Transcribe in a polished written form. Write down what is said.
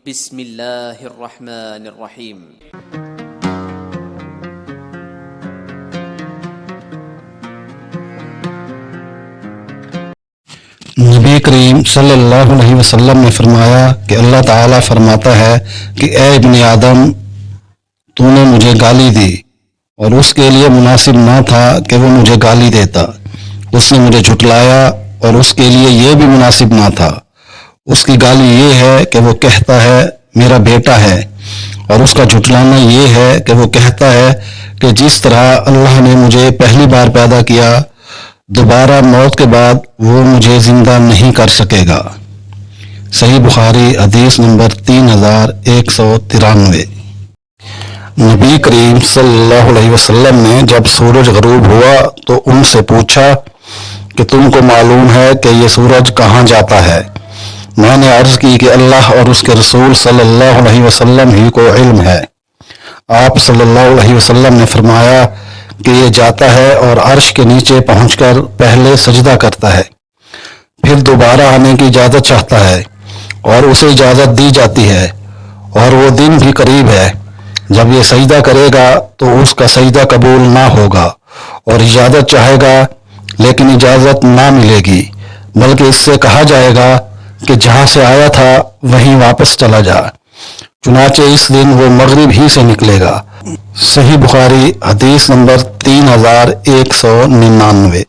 بسم اللہ الرحمن الرحیم۔ نبی کریم صلی اللہ علیہ وسلم نے فرمایا کہ اللہ تعالیٰ فرماتا ہے کہ اے ابن آدم، تو نے مجھے گالی دی اور اس کے لیے مناسب نہ تھا کہ وہ مجھے گالی دیتا۔ اس نے مجھے جھٹلایا اور اس کے لیے یہ بھی مناسب نہ تھا۔ اس کی گالی یہ ہے کہ وہ کہتا ہے میرا بیٹا ہے، اور اس کا جھٹلانا یہ ہے کہ وہ کہتا ہے کہ جس طرح اللہ نے مجھے پہلی بار پیدا کیا، دوبارہ موت کے بعد وہ مجھے زندہ نہیں کر سکے گا۔ صحیح بخاری حدیث نمبر 3193۔ نبی کریم صلی اللہ علیہ وسلم نے جب سورج غروب ہوا تو ان سے پوچھا کہ تم کو معلوم ہے کہ یہ سورج کہاں جاتا ہے؟ میں نے عرض کی کہ اللہ اور اس کے رسول صلی اللہ علیہ وسلم ہی کو علم ہے۔ آپ صلی اللہ علیہ وسلم نے فرمایا کہ یہ جاتا ہے اور عرش کے نیچے پہنچ کر پہلے سجدہ کرتا ہے، پھر دوبارہ آنے کی اجازت چاہتا ہے اور اسے اجازت دی جاتی ہے، اور وہ دن بھی قریب ہے جب یہ سجدہ کرے گا تو اس کا سجدہ قبول نہ ہوگا، اور اجازت چاہے گا لیکن اجازت نہ ملے گی، بلکہ اس سے کہا جائے گا کہ جہاں سے آیا تھا وہیں واپس چلا جا، چنانچہ اس دن وہ مغرب ہی سے نکلے گا۔ صحیح بخاری حدیث نمبر 3199۔